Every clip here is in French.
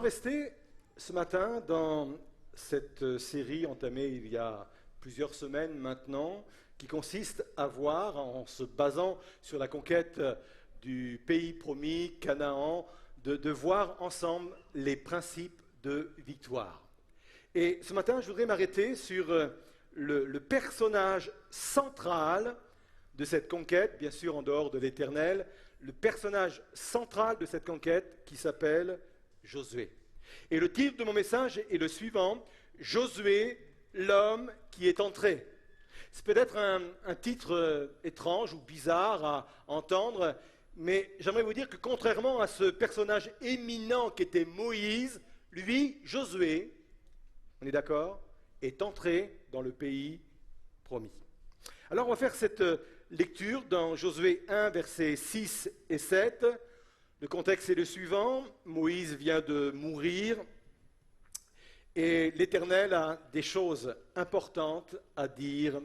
rester ce matin dans cette série entamée il y a plusieurs semaines maintenant, qui consiste à voir, en se basant sur la conquête du pays promis, Canaan, de voir ensemble les principes de victoire. Et ce matin, je voudrais m'arrêter sur le personnage central de cette conquête, bien sûr en dehors de l'Éternel, le personnage central de cette conquête qui s'appelle Josué. Et le titre de mon message est le suivant, Josué, l'homme qui est entré. C'est peut-être un titre étrange ou bizarre à entendre, mais j'aimerais vous dire que contrairement à ce personnage éminent qu'était Moïse, lui, Josué, on est d'accord, est entré dans le pays promis. Alors on va faire cette lecture dans Josué 1, versets 6 et 7. Le contexte est le suivant, Moïse vient de mourir et l'Éternel a des choses importantes à dire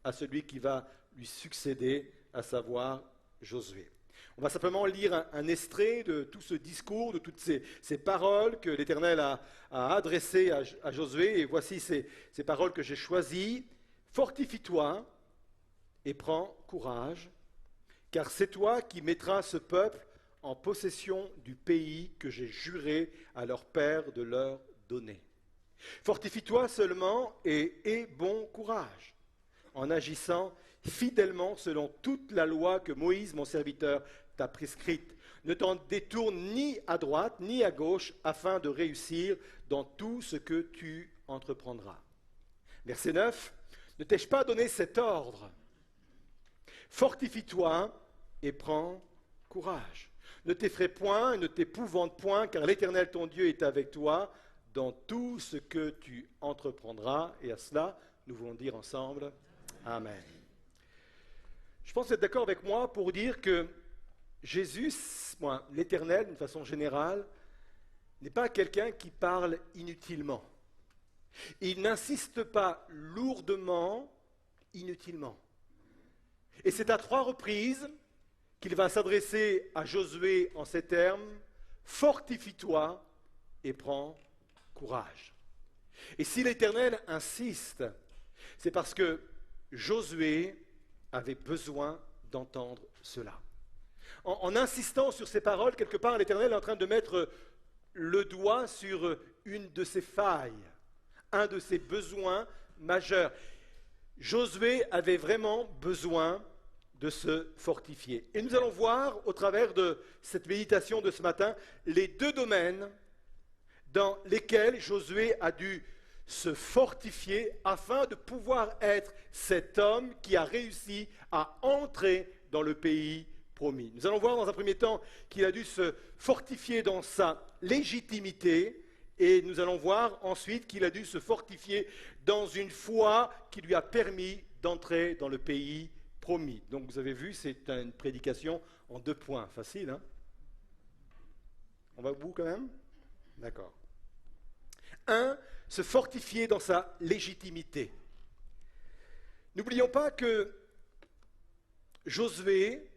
à celui qui va lui succéder, à savoir Josué. On va simplement lire un extrait de tout ce discours, de toutes ces paroles que l'Éternel a adressées à Josué. Et voici ces paroles que j'ai choisies. « Fortifie-toi et prends courage, car c'est toi qui mettras ce peuple en possession du pays que j'ai juré à leur père de leur donner. Fortifie-toi seulement et aie bon courage, en agissant fidèlement selon toute la loi que Moïse, mon serviteur, t'a prescrite. Ne t'en détourne ni à droite ni à gauche, afin de réussir dans tout ce que tu entreprendras. » Verset 9. « Ne t'ai-je pas donné cet ordre ? Fortifie-toi et prends courage. Ne t'effraie point et ne t'épouvante point, car l'Éternel ton Dieu est avec toi dans tout ce que tu entreprendras. » Et à cela, nous voulons dire ensemble Amen. Je pense que vous êtes d'accord avec moi pour dire que Jésus, l'Éternel, d'une façon générale, n'est pas quelqu'un qui parle inutilement. Il n'insiste pas lourdement, inutilement. Et c'est à 3 reprises qu'il va s'adresser à Josué en ces termes, « Fortifie-toi et prends courage. » Et si l'Éternel insiste, c'est parce que Josué avait besoin d'entendre cela. En insistant sur ces paroles, quelque part, l'Éternel est en train de mettre le doigt sur une de ses failles, un de ses besoins majeurs. Josué avait vraiment besoin de se fortifier. Et nous allons voir, au travers de cette méditation de ce matin, les 2 domaines dans lesquels Josué a dû se fortifier afin de pouvoir être cet homme qui a réussi à entrer dans le pays promis. Nous allons voir dans un premier temps qu'il a dû se fortifier dans sa légitimité et nous allons voir ensuite qu'il a dû se fortifier dans une foi qui lui a permis d'entrer dans le pays promis. Donc vous avez vu, c'est une prédication en 2 points. Facile, hein? On va au bout quand même? D'accord. 1, se fortifier dans sa légitimité. N'oublions pas que Josué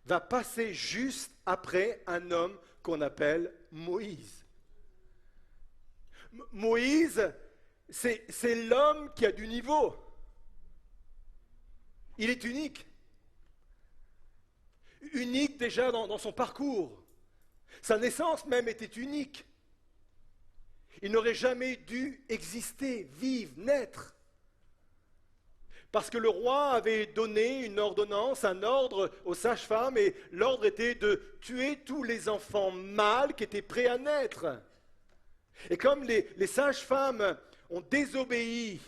va passer juste après un homme qu'on appelle Moïse. Moïse, c'est l'homme qui a du niveau. Il est unique. Unique déjà dans son parcours. Sa naissance même était unique. Il n'aurait jamais dû exister, vivre, naître. Parce que le roi avait donné une ordonnance, un ordre aux sages-femmes, et l'ordre était de tuer tous les enfants mâles qui étaient prêts à naître. Et comme les sages-femmes ont désobéi,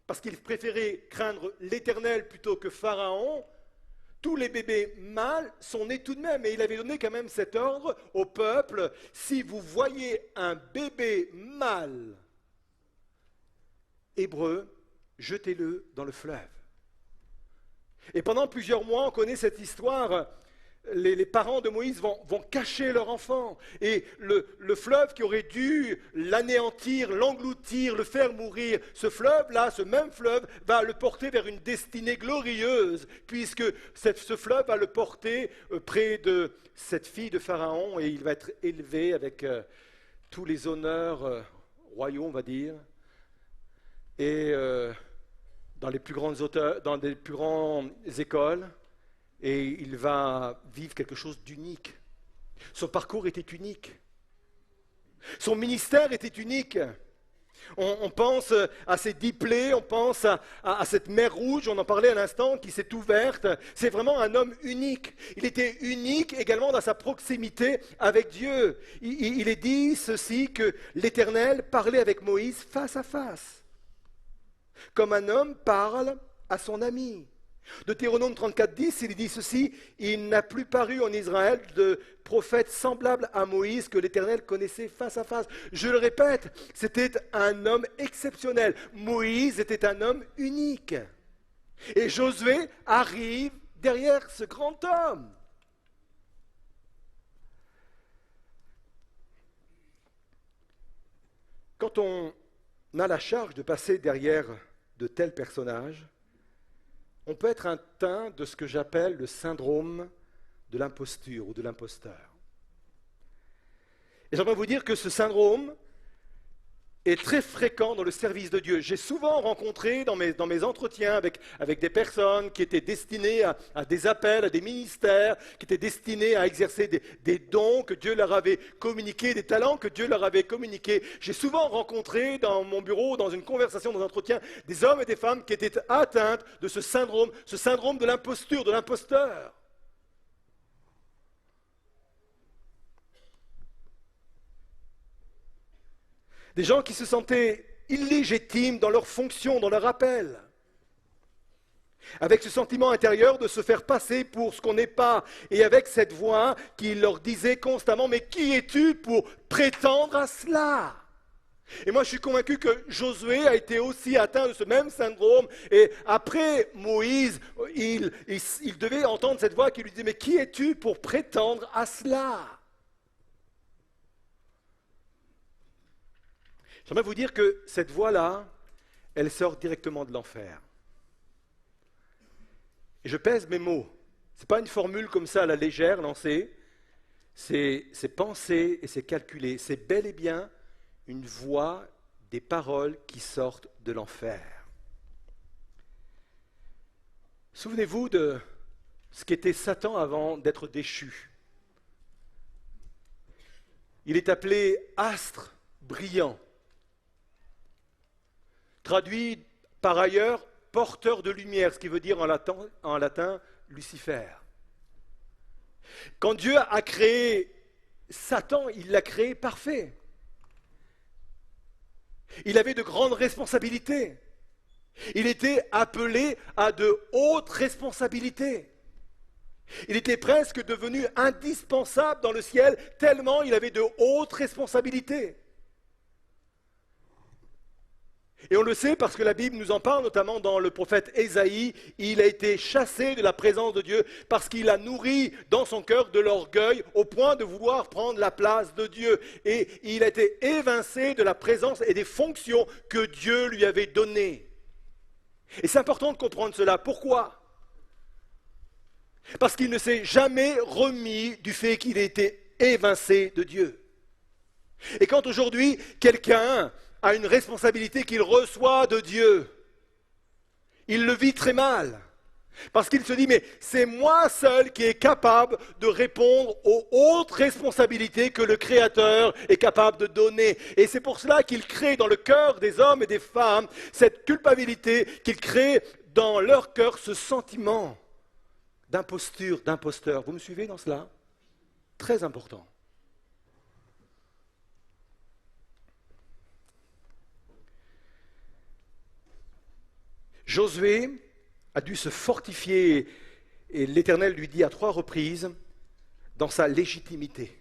parce qu'ils préféraient craindre l'Éternel plutôt que Pharaon, tous les bébés mâles sont nés tout de même. Et il avait donné quand même cet ordre au peuple, si vous voyez un bébé mâle hébreu, jetez-le dans le fleuve. Et pendant plusieurs mois, on connaît cette histoire, les parents de Moïse vont cacher leur enfant. Et le fleuve qui aurait dû l'anéantir, l'engloutir, le faire mourir, ce fleuve-là, ce même fleuve, va le porter vers une destinée glorieuse, puisque ce fleuve va le porter près de cette fille de Pharaon, et il va être élevé avec tous les honneurs royaux, on va dire, et dans les plus grandes écoles. Et il va vivre quelque chose d'unique. Son parcours était unique. Son ministère était unique. On pense à ces 10 plaies, on pense à cette mer rouge, on en parlait à l'instant, qui s'est ouverte. C'est vraiment un homme unique. Il était unique également dans sa proximité avec Dieu. Il est dit ceci, que l'Éternel parlait avec Moïse face à face, comme un homme parle à son ami. Deutéronome 34:10, il dit ceci: il n'a plus paru en Israël de prophète semblable à Moïse que l'Éternel connaissait face à face. Je le répète, c'était un homme exceptionnel. Moïse était un homme unique. Et Josué arrive derrière ce grand homme. Quand on a la charge de passer derrière de tels personnages, on peut être atteint de ce que j'appelle le syndrome de l'imposture ou de l'imposteur. Et j'aimerais vous dire que ce syndrome est très fréquent dans le service de Dieu. J'ai souvent rencontré dans mes entretiens avec des personnes qui étaient destinées à des appels, à des ministères, qui étaient destinées à exercer des dons que Dieu leur avait communiqués, des talents que Dieu leur avait communiqués. J'ai souvent rencontré dans mon bureau, dans une conversation, dans un entretien, des hommes et des femmes qui étaient atteints de ce syndrome de l'imposture, de l'imposteur. Des gens qui se sentaient illégitimes dans leur fonction, dans leur appel, avec ce sentiment intérieur de se faire passer pour ce qu'on n'est pas, et avec cette voix qui leur disait constamment: mais qui es-tu pour prétendre à cela? Et moi je suis convaincu que Josué a été aussi atteint de ce même syndrome, et après Moïse, il devait entendre cette voix qui lui disait: mais qui es-tu pour prétendre à cela? J'aimerais vous dire que cette voix-là, elle sort directement de l'enfer. Et je pèse mes mots. Ce n'est pas une formule comme ça à la légère lancée. C'est pensé et c'est calculé. C'est bel et bien une voix, des paroles qui sortent de l'enfer. Souvenez-vous de ce qu'était Satan avant d'être déchu. Il est appelé astre brillant. Traduit par ailleurs porteur de lumière, ce qui veut dire en latin Lucifer. Quand Dieu a créé Satan, il l'a créé parfait. Il avait de grandes responsabilités. Il était appelé à de hautes responsabilités. Il était presque devenu indispensable dans le ciel, tellement il avait de hautes responsabilités. Et on le sait parce que la Bible nous en parle, notamment dans le prophète Ésaïe. Il a été chassé de la présence de Dieu parce qu'il a nourri dans son cœur de l'orgueil au point de vouloir prendre la place de Dieu. Et il a été évincé de la présence et des fonctions que Dieu lui avait données. Et c'est important de comprendre cela. Pourquoi ? Parce qu'il ne s'est jamais remis du fait qu'il a été évincé de Dieu. Et quand aujourd'hui, quelqu'un a une responsabilité qu'il reçoit de Dieu, il le vit très mal. Parce qu'il se dit, mais c'est moi seul qui est capable de répondre aux hautes responsabilités que le Créateur est capable de donner. Et c'est pour cela qu'il crée dans le cœur des hommes et des femmes cette culpabilité, qu'il crée dans leur cœur ce sentiment d'imposture, d'imposteur. Vous me suivez dans cela ? Très important. Josué a dû se fortifier, et l'Éternel lui dit à 3 reprises, dans sa légitimité.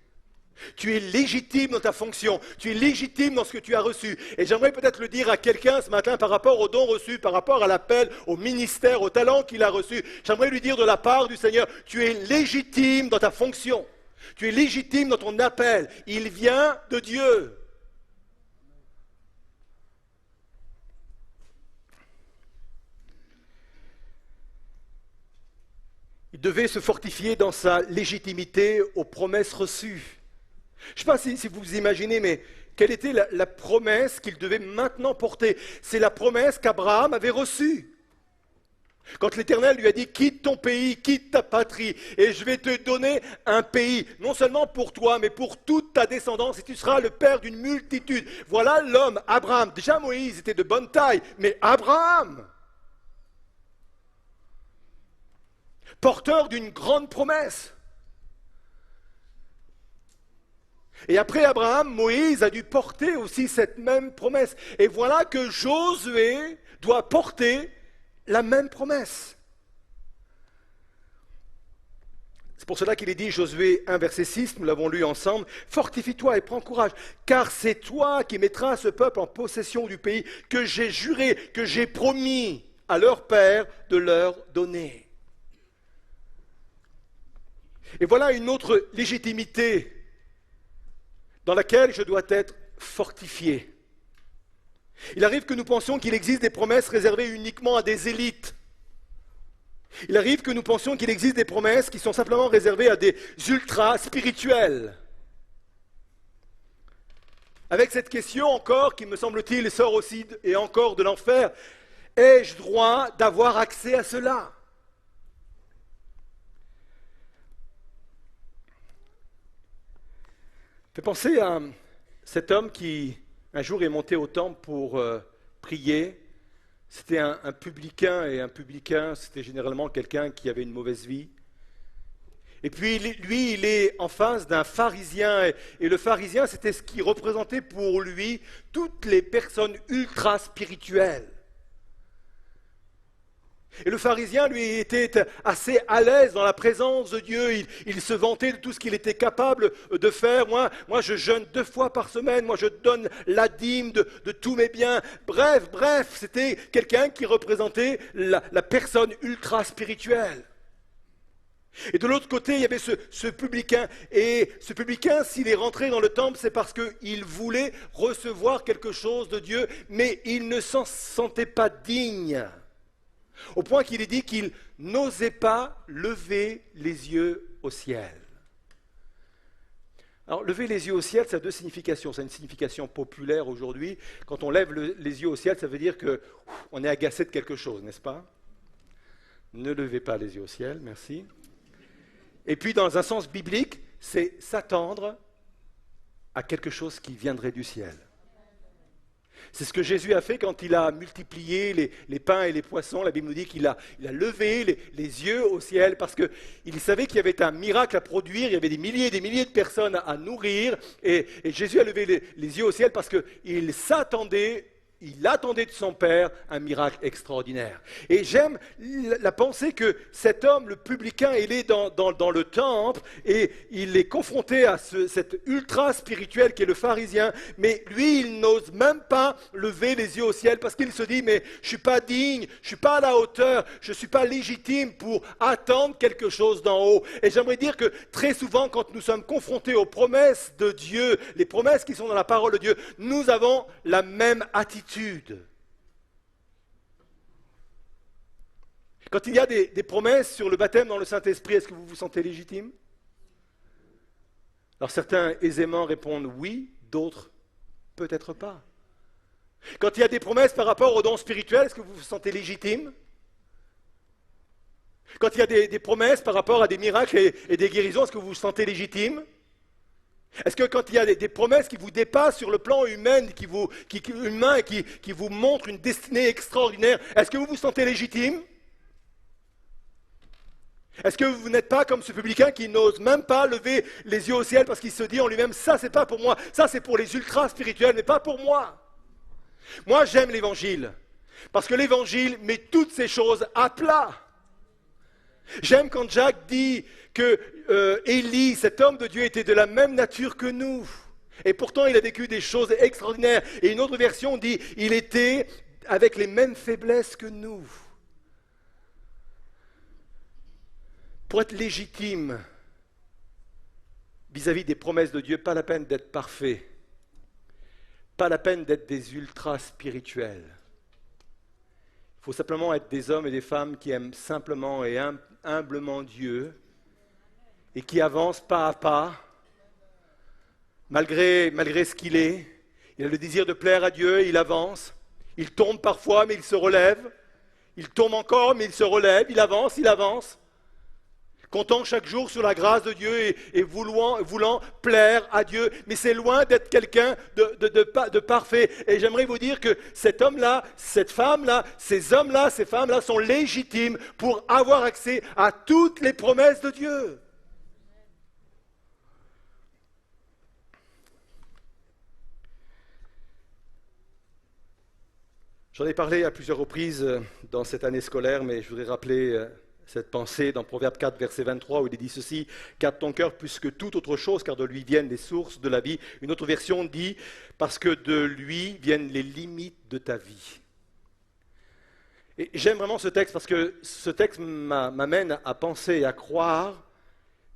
Tu es légitime dans ta fonction, tu es légitime dans ce que tu as reçu. Et j'aimerais peut-être le dire à quelqu'un ce matin par rapport au don reçu, par rapport à l'appel, au ministère, au talent qu'il a reçu. J'aimerais lui dire de la part du Seigneur, tu es légitime dans ta fonction. Tu es légitime dans ton appel. Il vient de Dieu. Il devait se fortifier dans sa légitimité aux promesses reçues. Je ne sais pas si vous vous imaginez, mais quelle était la promesse qu'il devait maintenant porter? C'est la promesse qu'Abraham avait reçue. Quand l'Éternel lui a dit « Quitte ton pays, quitte ta patrie, et je vais te donner un pays, non seulement pour toi, mais pour toute ta descendance, et tu seras le père d'une multitude. » Voilà l'homme, Abraham. Déjà Moïse était de bonne taille, mais Abraham, porteur d'une grande promesse. Et après Abraham, Moïse a dû porter aussi cette même promesse. Et voilà que Josué doit porter la même promesse. C'est pour cela qu'il est dit, Josué 1, verset 6, nous l'avons lu ensemble, « Fortifie-toi et prends courage, car c'est toi qui mettras ce peuple en possession du pays que j'ai juré, que j'ai promis à leur père de leur donner. » Et voilà une autre légitimité dans laquelle je dois être fortifié. Il arrive que nous pensions qu'il existe des promesses réservées uniquement à des élites. Il arrive que nous pensions qu'il existe des promesses qui sont simplement réservées à des ultras spirituels. Avec cette question encore, qui me semble-t-il sort aussi et encore de l'enfer, ai-je droit d'avoir accès à cela ? Fait penser à cet homme qui un jour est monté au temple pour prier. C'était un publicain, et un publicain c'était généralement quelqu'un qui avait une mauvaise vie. Et puis lui, il est en face d'un pharisien, et le pharisien c'était ce qui représentait pour lui toutes les personnes ultra spirituelles. Et le pharisien, lui, était assez à l'aise dans la présence de Dieu. Il se vantait de tout ce qu'il était capable de faire. Moi, je jeûne 2 fois par semaine. Moi, je donne la dîme de tous mes biens. Bref, c'était quelqu'un qui représentait la personne ultra spirituelle. Et de l'autre côté, il y avait ce publicain. Et ce publicain, s'il est rentré dans le temple, c'est parce qu'il voulait recevoir quelque chose de Dieu, mais il ne s'en sentait pas digne. Au point qu'il est dit qu'il n'osait pas lever les yeux au ciel. Alors, lever les yeux au ciel, ça a 2 significations. Ça a une signification populaire aujourd'hui. Quand on lève les yeux au ciel, ça veut dire qu'on est agacé de quelque chose, n'est-ce pas? Ne levez pas les yeux au ciel, merci. Et puis, dans un sens biblique, c'est s'attendre à quelque chose qui viendrait du ciel. C'est ce que Jésus a fait quand il a multiplié les pains et les poissons. La Bible nous dit qu'il a levé les yeux au ciel parce qu'il savait qu'il y avait un miracle à produire, il y avait des milliers et des milliers de personnes à nourrir. Et Jésus a levé les yeux au ciel parce qu'il attendait de son Père un miracle extraordinaire. Et j'aime la pensée que cet homme, le publicain, il est dans le temple et il est confronté à cet ultra spirituel qui est le pharisien, mais lui, il n'ose même pas lever les yeux au ciel parce qu'il se dit, mais je ne suis pas digne, je ne suis pas à la hauteur, je ne suis pas légitime pour attendre quelque chose d'en haut. Et j'aimerais dire que très souvent, quand nous sommes confrontés aux promesses de Dieu, les promesses qui sont dans la parole de Dieu, nous avons la même attitude. Quand il y a des promesses sur le baptême dans le Saint-Esprit, est-ce que vous vous sentez légitime? Alors certains aisément répondent oui, d'autres peut-être pas. Quand il y a des promesses par rapport aux dons spirituels, est-ce que vous vous sentez légitime? Quand il y a des promesses par rapport à des miracles et des guérisons, est-ce que vous vous sentez légitime? Est-ce que quand il y a des promesses qui vous dépassent sur le plan humain et qui vous montrent une destinée extraordinaire, est-ce que vous vous sentez légitime? Est-ce que vous n'êtes pas comme ce publicain qui n'ose même pas lever les yeux au ciel parce qu'il se dit en lui-même, ça c'est pas pour moi, ça c'est pour les ultras spirituels, mais pas pour moi. Moi j'aime l'évangile, parce que l'évangile met toutes ces choses à plat. J'aime quand Jacques dit que Élie, cet homme de Dieu, était de la même nature que nous. Et pourtant, il a vécu des choses extraordinaires. Et une autre version dit, il était avec les mêmes faiblesses que nous. Pour être légitime vis-à-vis des promesses de Dieu, pas la peine d'être parfait. Pas la peine d'être des ultras spirituels. Il faut simplement être des hommes et des femmes qui aiment simplement et humblement Dieu et qui avancent pas à pas, malgré ce qu'il est. Il a le désir de plaire à Dieu, il avance. Il tombe parfois, mais il se relève. Il tombe encore, mais il se relève. Il avance. Comptant chaque jour sur la grâce de Dieu et voulant plaire à Dieu. Mais c'est loin d'être quelqu'un de parfait. Et j'aimerais vous dire que cet homme-là, cette femme-là, ces hommes-là, ces femmes-là sont légitimes pour avoir accès à toutes les promesses de Dieu. J'en ai parlé à plusieurs reprises dans cette année scolaire, mais je voudrais rappeler cette pensée dans Proverbe 4, verset 23, où il est dit ceci, « Garde ton cœur plus que toute autre chose, car de lui viennent les sources de la vie. » Une autre version dit, « Parce que de lui viennent les limites de ta vie. » Et j'aime vraiment ce texte, parce que ce texte m'amène à penser et à croire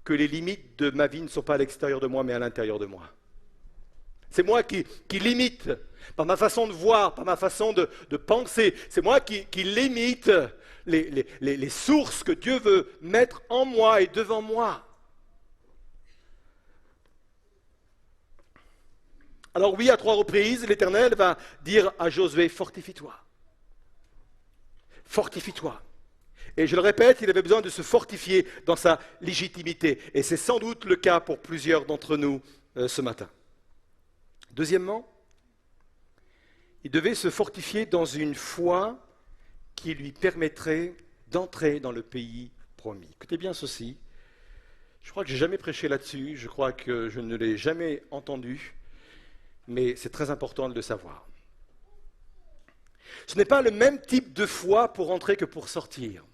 que les limites de ma vie ne sont pas à l'extérieur de moi, mais à l'intérieur de moi. C'est moi qui limite, par ma façon de voir, par ma façon de penser. C'est moi qui limite les sources que Dieu veut mettre en moi et devant moi. Alors oui, à 3 reprises, l'Éternel va dire à Josué, fortifie-toi. Fortifie-toi. Et je le répète, il avait besoin de se fortifier dans sa légitimité. Et c'est sans doute le cas pour plusieurs d'entre nous ce matin. Deuxièmement, il devait se fortifier dans une foi qui lui permettrait d'entrer dans le pays promis. Écoutez bien ceci. Je crois que je n'ai jamais prêché là-dessus, je crois que je ne l'ai jamais entendu, mais c'est très important de le savoir. Ce n'est pas le même type de foi pour entrer que pour sortir.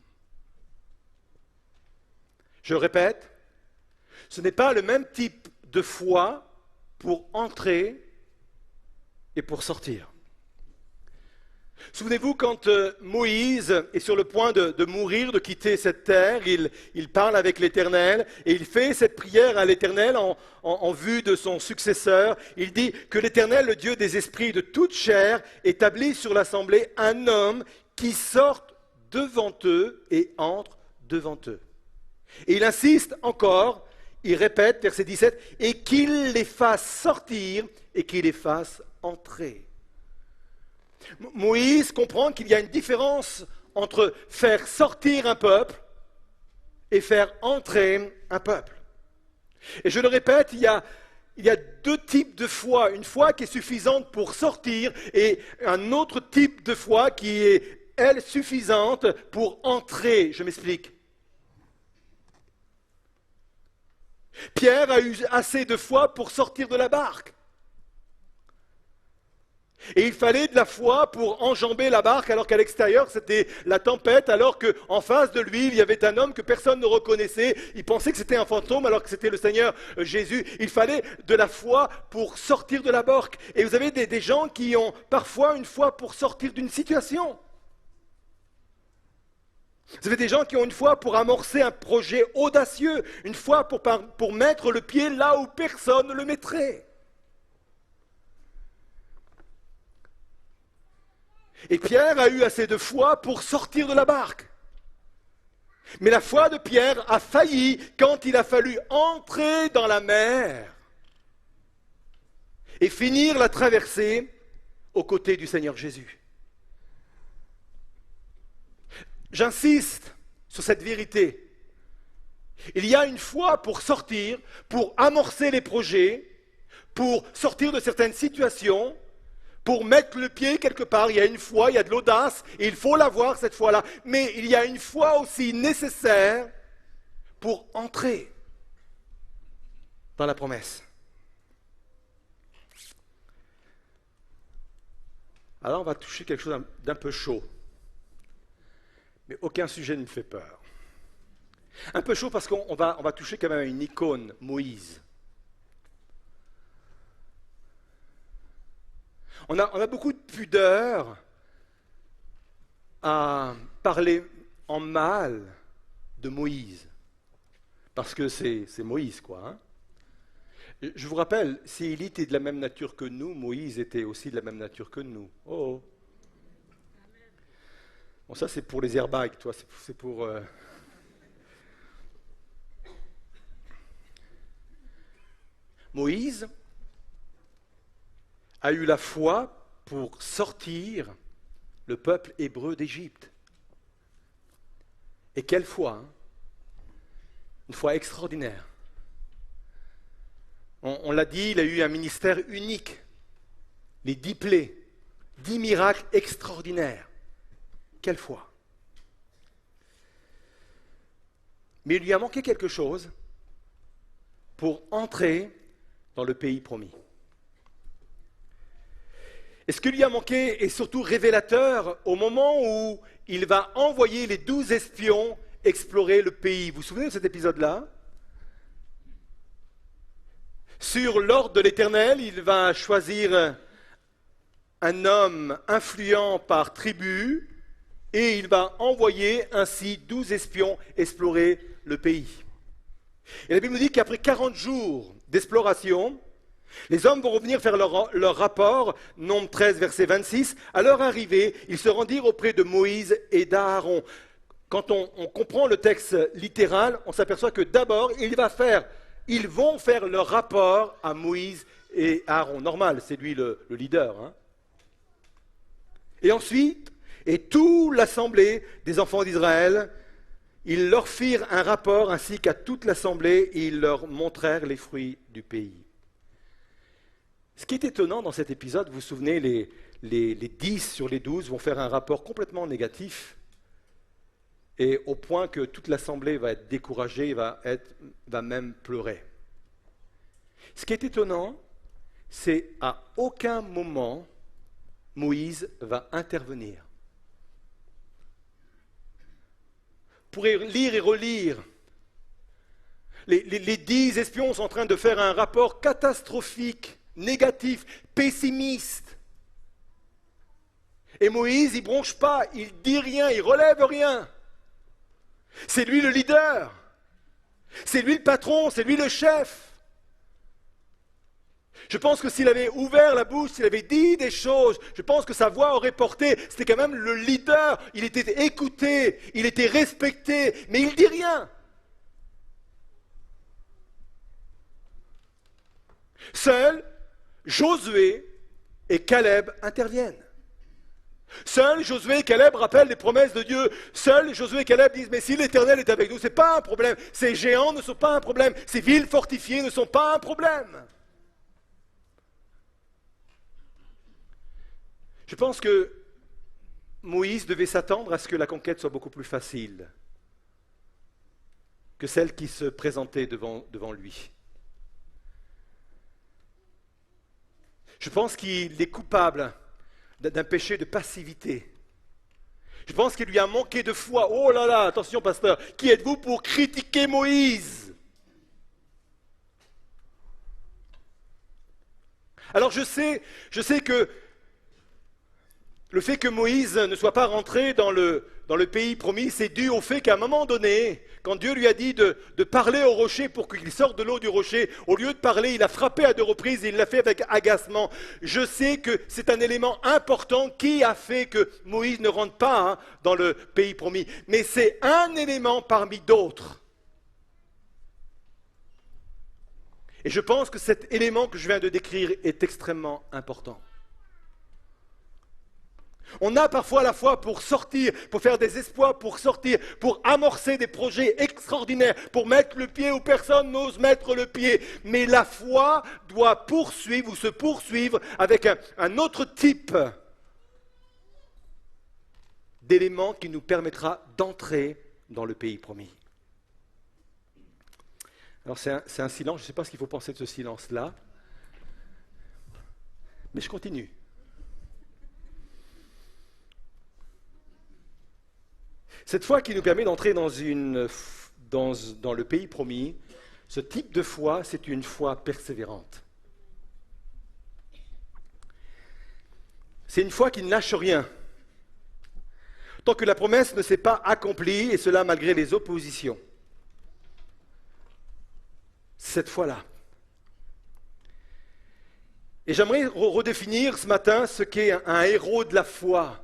Je le répète, ce n'est pas le même type de foi pour entrer et pour sortir. Souvenez-vous, quand Moïse est sur le point de mourir, de quitter cette terre, il parle avec l'Éternel et il fait cette prière à l'Éternel en vue de son successeur. Il dit que l'Éternel, le Dieu des esprits de toute chair, établit sur l'assemblée un homme qui sorte devant eux et entre devant eux. Et il insiste encore, il répète, verset 17, et qu'il les fasse sortir et qu'il les fasse entrer. Moïse comprend qu'il y a une différence entre faire sortir un peuple et faire entrer un peuple. Et je le répète, il y a 2 types de foi. Une foi qui est suffisante pour sortir et un autre type de foi qui est, elle, suffisante pour entrer. Je m'explique. Pierre a eu assez de foi pour sortir de la barque. Et il fallait de la foi pour enjamber la barque alors qu'à l'extérieur c'était la tempête, alors qu'en face de lui il y avait un homme que personne ne reconnaissait. Il pensait que c'était un fantôme alors que c'était le Seigneur Jésus. Il fallait de la foi pour sortir de la barque. Et vous avez des gens qui ont parfois une foi pour sortir d'une situation. Vous avez des gens qui ont une foi pour amorcer un projet audacieux, une foi pour mettre le pied là où personne ne le mettrait. Et Pierre a eu assez de foi pour sortir de la barque. Mais la foi de Pierre a failli quand il a fallu entrer dans la mer et finir la traversée aux côtés du Seigneur Jésus. J'insiste sur cette vérité. Il y a une foi pour sortir, pour amorcer les projets, pour sortir de certaines situations, pour mettre le pied quelque part. Il y a une foi, il y a de l'audace, et il faut l'avoir cette foi-là. Mais il y a une foi aussi nécessaire pour entrer dans la promesse. Alors on va toucher quelque chose d'un peu chaud. Mais aucun sujet ne me fait peur. Un peu chaud parce qu'on va toucher quand même à une icône, Moïse. On a beaucoup de pudeur à parler en mal de Moïse, parce que c'est Moïse, quoi. Hein. Je vous rappelle, si Élie était de la même nature que nous, Moïse était aussi de la même nature que nous. Oh, oh. Bon, ça c'est pour les airbags, toi, c'est pour... Moïse a eu la foi pour sortir le peuple hébreu d'Égypte. Et quelle foi, hein? Une foi extraordinaire. On l'a dit, il a eu un ministère unique. Les 10 plaies, 10 miracles extraordinaires. Quelle foi! Mais il lui a manqué quelque chose pour entrer dans le pays promis. Et ce qui lui a manqué est surtout révélateur au moment où il va envoyer les 12 espions explorer le pays. Vous vous souvenez de cet épisode-là? Sur l'ordre de l'Éternel, il va choisir un homme influent par tribu et il va envoyer ainsi 12 espions explorer le pays. Et la Bible nous dit qu'après 40 jours d'exploration, les hommes vont revenir faire leur rapport, Nombre 13, verset 26. À leur arrivée, ils se rendirent auprès de Moïse et d'Aaron. Quand on comprend le texte littéral, on s'aperçoit que d'abord, ils vont faire leur rapport à Moïse et Aaron. Normal, c'est lui le leader. Hein. Et ensuite, et toute l'assemblée des enfants d'Israël, ils leur firent un rapport ainsi qu'à toute l'assemblée et ils leur montrèrent les fruits du pays. Ce qui est étonnant dans cet épisode, vous vous souvenez, les 10 sur les 12 vont faire un rapport complètement négatif, et au point que toute l'assemblée va être découragée, va même pleurer. Ce qui est étonnant, c'est à aucun moment Moïse va intervenir. Vous pourrez lire et relire. Les 10 espions sont en train de faire un rapport catastrophique, négatif, pessimiste. Et Moïse, il bronche pas, il dit rien, il relève rien. C'est lui le leader. C'est lui le patron, c'est lui le chef. Je pense que s'il avait ouvert la bouche, s'il avait dit des choses, je pense que sa voix aurait porté. C'était quand même le leader. Il était écouté, il était respecté, mais il ne dit rien. Seuls Josué et Caleb interviennent. Seuls Josué et Caleb rappellent les promesses de Dieu. Seuls Josué et Caleb disent, mais si l'Éternel est avec nous, ce n'est pas un problème. Ces géants ne sont pas un problème. Ces villes fortifiées ne sont pas un problème. Je pense que Moïse devait s'attendre à ce que la conquête soit beaucoup plus facile que celle qui se présentait devant lui. Je pense qu'il est coupable d'un péché de passivité. Je pense qu'il lui a manqué de foi. Oh là là, attention pasteur, qui êtes-vous pour critiquer Moïse? Alors je sais que le fait que Moïse ne soit pas rentré dans le pays promis, c'est dû au fait qu'à un moment donné, quand Dieu lui a dit de parler au rocher pour qu'il sorte de l'eau du rocher, au lieu de parler, il a frappé à 2 reprises et il l'a fait avec agacement. Je sais que c'est un élément important qui a fait que Moïse ne rentre pas dans le pays promis. Mais c'est un élément parmi d'autres. Et je pense que cet élément que je viens de décrire est extrêmement important. On a parfois la foi pour sortir, pour faire des espoirs, pour sortir, pour amorcer des projets extraordinaires, pour mettre le pied où personne n'ose mettre le pied. Mais la foi doit poursuivre ou se poursuivre avec un autre type d'élément qui nous permettra d'entrer dans le pays promis. Alors c'est un silence, je ne sais pas ce qu'il faut penser de ce silence-là, mais je continue. Cette foi qui nous permet d'entrer dans une dans le pays promis, ce type de foi, c'est une foi persévérante. C'est une foi qui ne lâche rien. Tant que la promesse ne s'est pas accomplie, et cela malgré les oppositions. Cette foi-là. Et j'aimerais redéfinir ce matin ce qu'est un héros de la foi.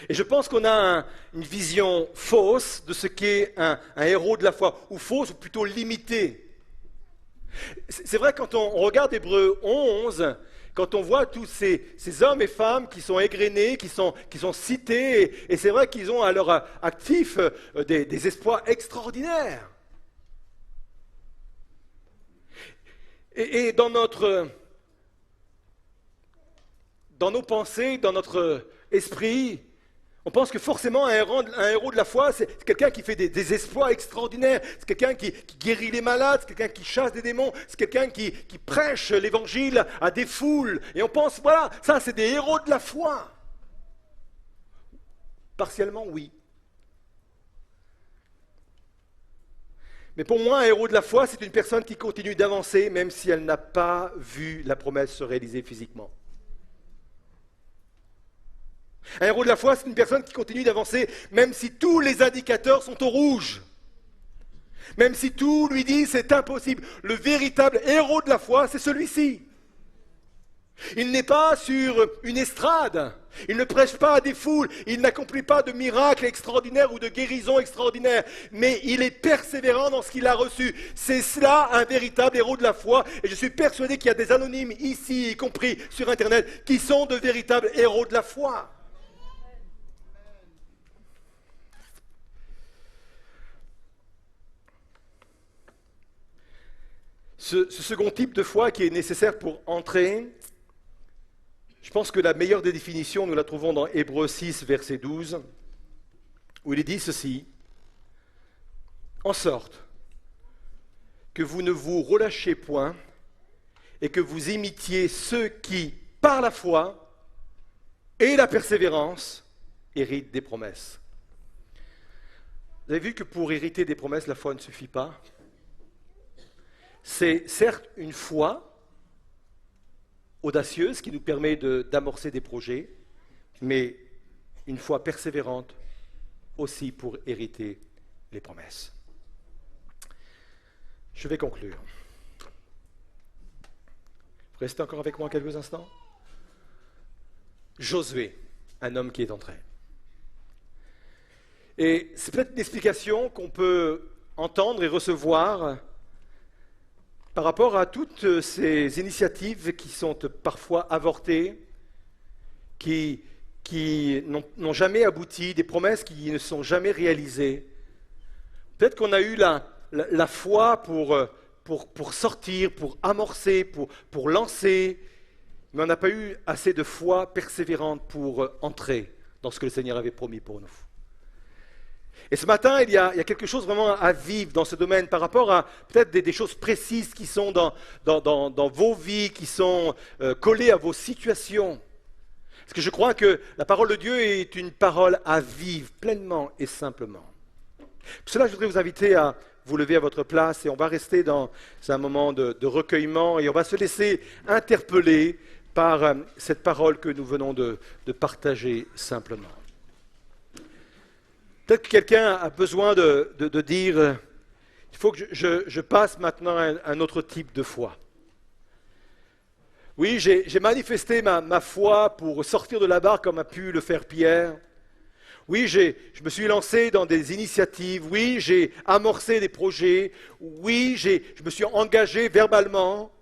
Et je pense qu'on a une vision fausse de ce qu'est un héros de la foi, ou fausse, ou plutôt limitée. C'est vrai, quand on regarde Hébreux 11, quand on voit tous ces hommes et femmes qui sont égrenés, qui sont cités, et c'est vrai qu'ils ont à leur actif des exploits extraordinaires. Et dans nos pensées, dans notre esprit, on pense que forcément un héros de la foi, c'est quelqu'un qui fait des exploits extraordinaires, c'est quelqu'un qui guérit les malades, c'est quelqu'un qui chasse des démons, c'est quelqu'un qui prêche l'évangile à des foules. Et on pense, voilà, ça c'est des héros de la foi. Partiellement, oui. Mais pour moi, un héros de la foi, c'est une personne qui continue d'avancer même si elle n'a pas vu la promesse se réaliser physiquement. Un héros de la foi, c'est une personne qui continue d'avancer même si tous les indicateurs sont au rouge. Même si tout lui dit c'est impossible. Le véritable héros de la foi, c'est celui-ci. Il n'est pas sur une estrade, il ne prêche pas à des foules, il n'accomplit pas de miracles extraordinaires ou de guérisons extraordinaires, mais il est persévérant dans ce qu'il a reçu. C'est cela un véritable héros de la foi, et je suis persuadé qu'il y a des anonymes ici, y compris sur Internet, qui sont de véritables héros de la foi. Ce second type de foi qui est nécessaire pour entrer, je pense que la meilleure des définitions, nous la trouvons dans Hébreux 6, verset 12, où il est dit ceci, « En sorte que vous ne vous relâchez point et que vous imitiez ceux qui, par la foi et la persévérance, héritent des promesses. » Vous avez vu que pour hériter des promesses, la foi ne suffit pas. C'est certes une foi audacieuse qui nous permet d'amorcer des projets, mais une foi persévérante aussi pour hériter les promesses. Je vais conclure. Vous restez encore avec moi quelques instants? Josué, un homme qui est entré. Et c'est peut-être une explication qu'on peut entendre et recevoir par rapport à toutes ces initiatives qui sont parfois avortées, qui n'ont jamais abouti, des promesses qui ne sont jamais réalisées. Peut-être qu'on a eu la foi pour sortir, pour amorcer, pour lancer, mais on n'a pas eu assez de foi persévérante pour entrer dans ce que le Seigneur avait promis pour nous. Et ce matin, il y a quelque chose vraiment à vivre dans ce domaine par rapport à peut-être des choses précises qui sont dans vos vies, qui sont collées à vos situations. Parce que je crois que la parole de Dieu est une parole à vivre pleinement et simplement. Pour cela, je voudrais vous inviter à vous lever à votre place et on va rester dans un moment de recueillement et on va se laisser interpeller par cette parole que nous venons de partager simplement. Peut-être que quelqu'un a besoin de dire, il faut que je passe maintenant à un autre type de foi. Oui, j'ai manifesté ma foi pour sortir de la barque comme a pu le faire Pierre. Oui, je me suis lancé dans des initiatives. Oui, j'ai amorcé des projets. Oui, je me suis engagé verbalement.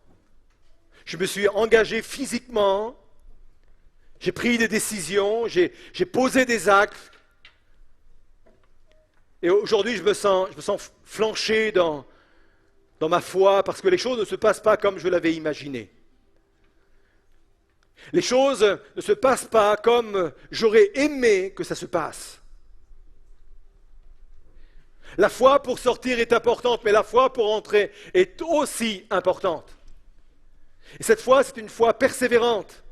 Je me suis engagé physiquement. J'ai pris des décisions. J'ai posé des actes. Et aujourd'hui, je me sens flanché dans ma foi parce que les choses ne se passent pas comme je l'avais imaginé. Les choses ne se passent pas comme j'aurais aimé que ça se passe. La foi pour sortir est importante, mais la foi pour entrer est aussi importante. Et cette foi, c'est une foi persévérante.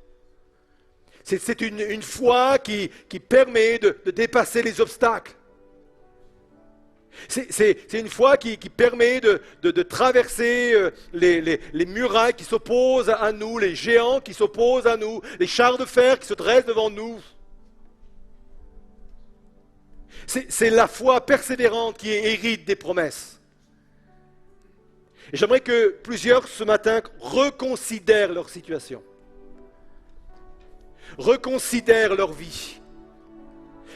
C'est une foi qui permet de dépasser les obstacles. C'est une foi qui permet de traverser les murailles qui s'opposent à nous, les géants qui s'opposent à nous, les chars de fer qui se dressent devant nous. C'est la foi persévérante qui hérite des promesses. Et j'aimerais que plusieurs ce matin reconsidèrent leur situation, reconsidèrent leur vie,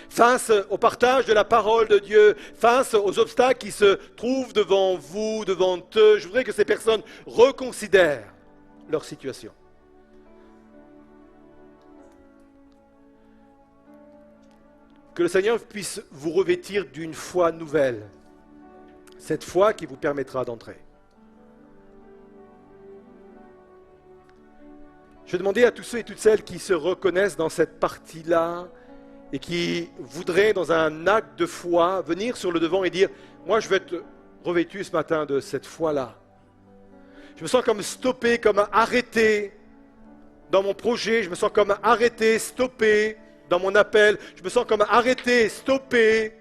face au partage de la parole de Dieu, face aux obstacles qui se trouvent devant vous, devant eux. Je voudrais que ces personnes reconsidèrent leur situation. Que le Seigneur puisse vous revêtir d'une foi nouvelle, cette foi qui vous permettra d'entrer. Je vais demander à tous ceux et toutes celles qui se reconnaissent dans cette partie-là et qui voudraient, dans un acte de foi, venir sur le devant et dire « Moi, je vais être revêtu ce matin de cette foi-là. Je me sens comme stoppé, comme arrêté dans mon projet. Je me sens comme arrêté, stoppé dans mon appel. Je me sens comme arrêté, stoppé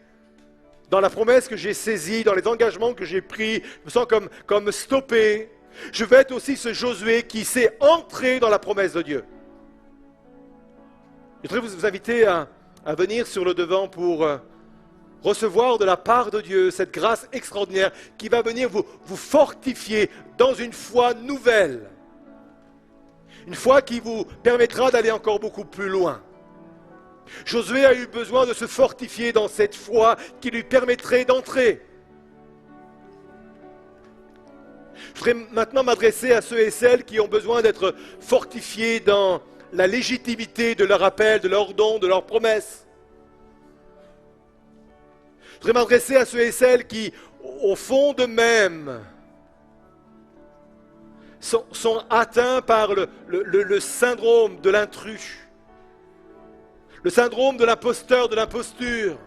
dans la promesse que j'ai saisie, dans les engagements que j'ai pris. Je me sens comme stoppé. Je vais être aussi ce Josué qui sait entrer dans la promesse de Dieu. » Je voudrais vous inviter à venir sur le devant pour recevoir de la part de Dieu cette grâce extraordinaire qui va venir vous fortifier dans une foi nouvelle. Une foi qui vous permettra d'aller encore beaucoup plus loin. Josué a eu besoin de se fortifier dans cette foi qui lui permettrait d'entrer. Je voudrais maintenant m'adresser à ceux et celles qui ont besoin d'être fortifiés dans la légitimité de leur appel, de leur don, de leur promesse. Je voudrais m'adresser à ceux et celles qui, au fond d'eux-mêmes, sont atteints par le syndrome de l'intrus, le syndrome de l'imposteur, de l'imposture,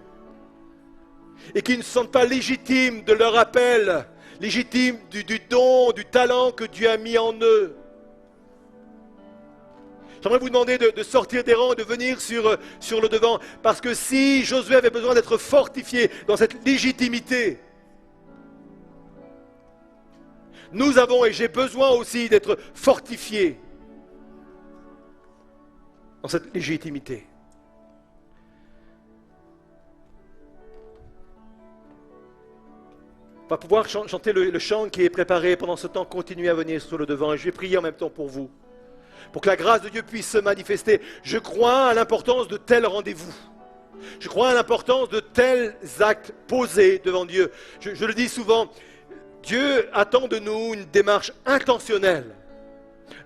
et qui ne se sentent pas légitimes de leur appel, légitimes du don, du talent que Dieu a mis en eux. J'aimerais vous demander de sortir des rangs et de venir sur le devant. Parce que si Josué avait besoin d'être fortifié dans cette légitimité, nous avons, et j'ai besoin aussi d'être fortifié dans cette légitimité. On va pouvoir chanter le chant qui est préparé. Pendant ce temps, continuez à venir sur le devant. Et je vais prier en même temps pour vous, pour que la grâce de Dieu puisse se manifester. Je crois à l'importance de tels rendez-vous. Je crois à l'importance de tels actes posés devant Dieu. Je le dis souvent, Dieu attend de nous une démarche intentionnelle.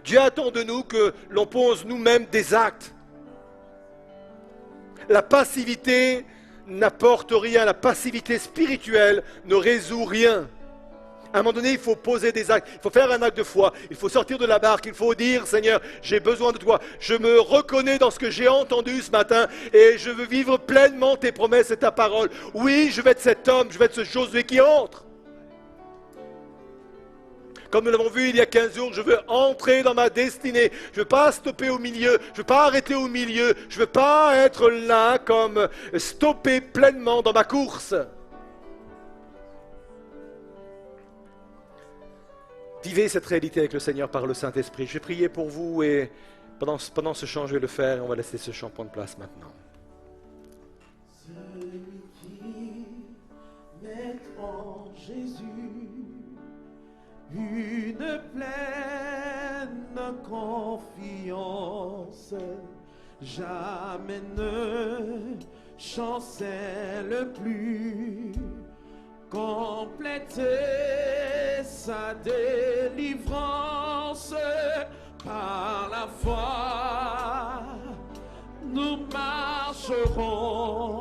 Dieu attend de nous que l'on pose nous-mêmes des actes. La passivité n'apporte rien, la passivité spirituelle ne résout rien. À un moment donné, il faut poser des actes, il faut faire un acte de foi, il faut sortir de la barque, il faut dire, Seigneur, j'ai besoin de toi, je me reconnais dans ce que j'ai entendu ce matin et je veux vivre pleinement tes promesses et ta parole. Oui, je vais être cet homme, je vais être ce Josué qui entre. Comme nous l'avons vu il y a 15 jours, je veux entrer dans ma destinée. Je ne veux pas stopper au milieu, je ne veux pas arrêter au milieu, je ne veux pas être là comme stoppé pleinement dans ma course. Vivez cette réalité avec le Seigneur par le Saint-Esprit. Je vais prier pour vous et pendant ce chant, je vais le faire. On va laisser ce chant prendre place maintenant. Celui qui met en Jésus une pleine confiance, jamais ne chancelle plus, compléter sa délivrance par la foi. Nous marcherons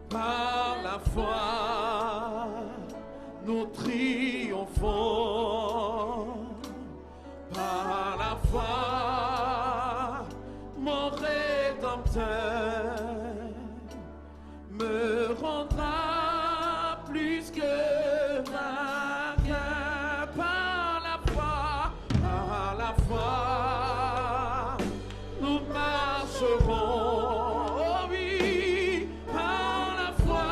par la foi. Nous triomphons par la foi. Mon Rédempteur me rendra plus que vainqueur par la foi. Par la foi, nous marcherons. Oh oui, par la foi.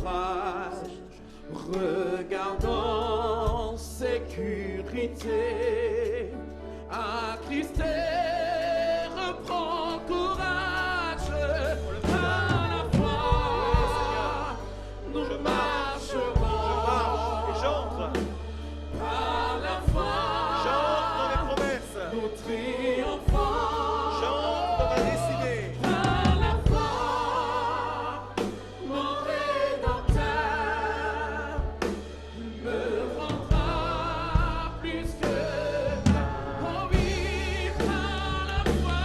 naufrage. Regarde en sécurité, attristé, reprends courage. Par la foi, nous marcherons. Et j'entre Par la foi, dans mes promesses. nous triomphons. J'entre dans ma destinée. Par la foi, mon Rédempteur me rendra plus que oh oui, par la foi,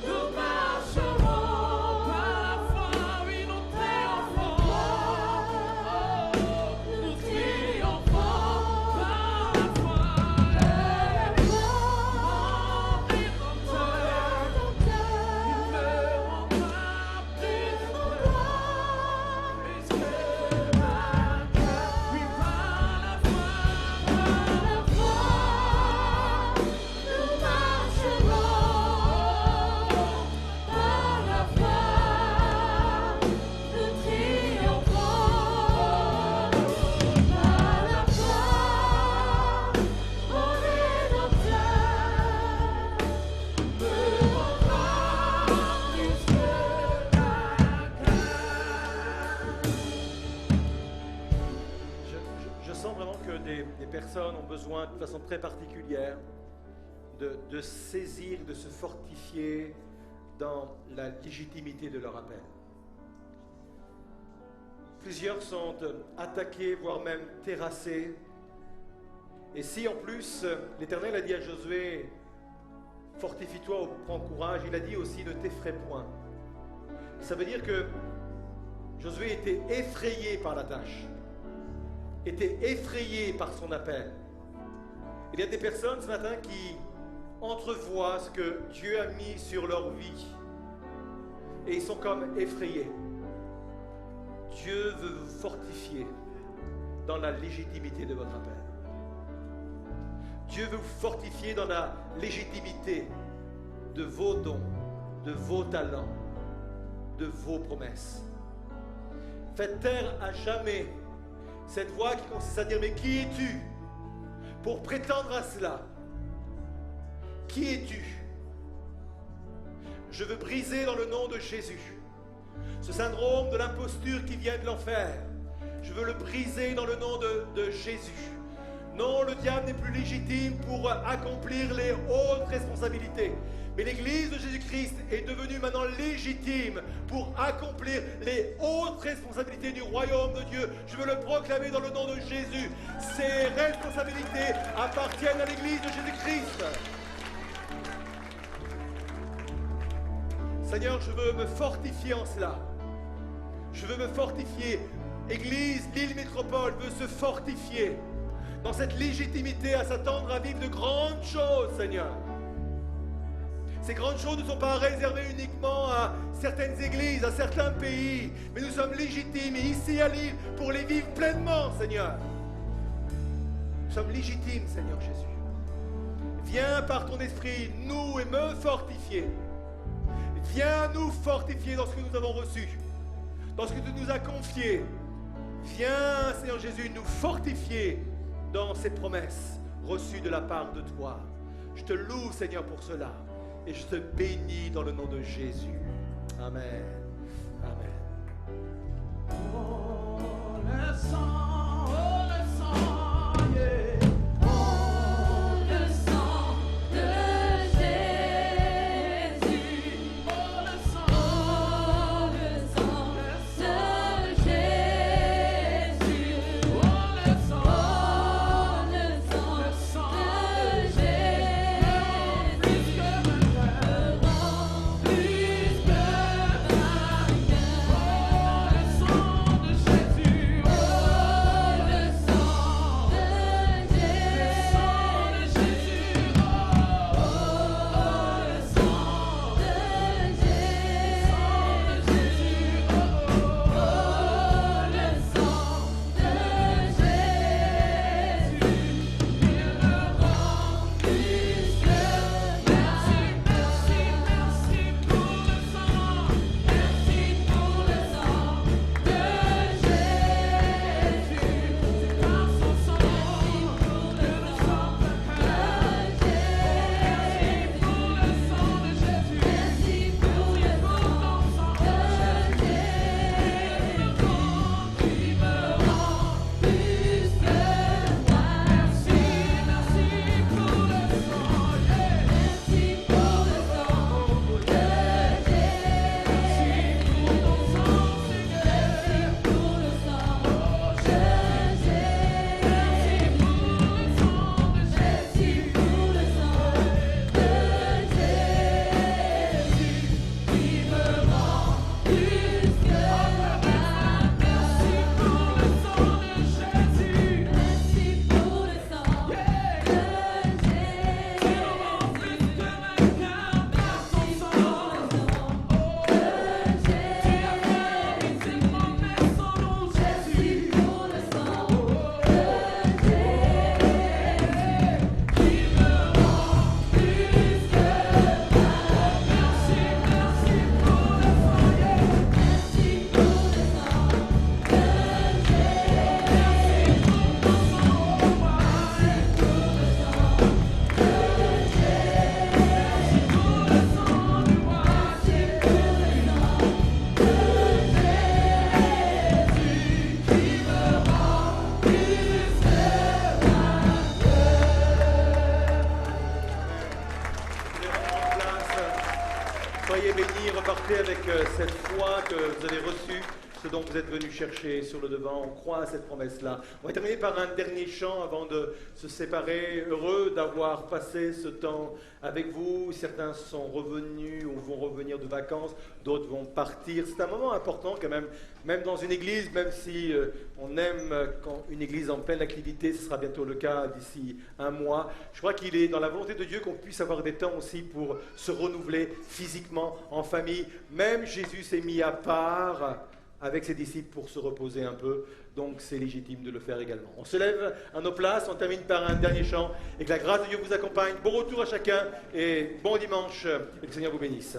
nous marcherons. Par la foi, oui, nous triomphons. Nous triomphons par la foi. Je sens vraiment que des personnes ont besoin de façon très particulière de saisir, de se fortifier dans la légitimité de leur appel. Plusieurs sont attaqués, voire même terrassés. Et si en plus l'Éternel a dit à Josué, fortifie-toi, prends courage, il a dit aussi ne t'effraie point. Ça veut dire que Josué était effrayé par la tâche, était effrayé par son appel. Il y a des personnes ce matin qui entrevoient ce que Dieu a mis sur leur vie et ils sont comme effrayés. Dieu veut vous fortifier dans la légitimité de votre appel. Dieu veut vous fortifier dans la légitimité de vos dons, de vos talents, de vos promesses. Faites taire à jamais cette voix qui consiste à dire, mais qui es-tu pour prétendre à cela? Qui es-tu? Je veux briser dans le nom de Jésus ce syndrome de l'imposture qui vient de l'enfer. Je veux le briser dans le nom de Jésus. Non, le diable n'est plus légitime pour accomplir les hautes responsabilités. Mais l'Église de Jésus-Christ est devenue maintenant légitime pour accomplir les hautes responsabilités du royaume de Dieu. Je veux le proclamer dans le nom de Jésus. Ces responsabilités appartiennent à l'Église de Jésus-Christ. Seigneur, je veux me fortifier en cela. Je veux me fortifier. Église, l'île métropole veut se fortifier dans cette légitimité à s'attendre à vivre de grandes choses, Seigneur. Ces grandes choses ne sont pas réservées uniquement à certaines églises, à certains pays, mais nous sommes légitimes ici à l'île pour les vivre pleinement, Seigneur. Nous sommes légitimes, Seigneur Jésus. Viens par ton esprit nous et me fortifier. Viens nous fortifier dans ce que nous avons reçu, dans ce que tu nous as confié. Viens, Seigneur Jésus, nous fortifier dans ces promesses reçues de la part de toi. Je te loue, Seigneur, pour cela. Et je te bénis dans le nom de Jésus. Amen. Amen. Oh, le sang, yeah. Oh, le sang de Jésus. Oh, le sang, Le sang de Jésus. oh, le sang, Le sang de plus Jésus. que vainqueur. Plus que vainqueur. foi que vous avez reçu ce dont vous êtes venus chercher sur le devant. On croit à cette promesse-là. On va terminer par un dernier chant avant de se séparer. Heureux d'avoir passé ce temps avec vous. Certains sont revenus ou vont revenir de vacances, d'autres vont partir. C'est un moment important quand même dans une église, même si on aime quand une église en pleine activité, ce sera bientôt le cas d'ici un mois. Je crois qu'il est dans la volonté de Dieu qu'on puisse avoir des temps aussi pour se renouveler physiquement, en famille. Même Jésus s'est mis à part avec ses disciples pour se reposer un peu, donc c'est légitime de le faire également. On se lève à nos places, on termine par un dernier chant, et que la grâce de Dieu vous accompagne. Bon retour à chacun, et bon dimanche, et que le Seigneur vous bénisse.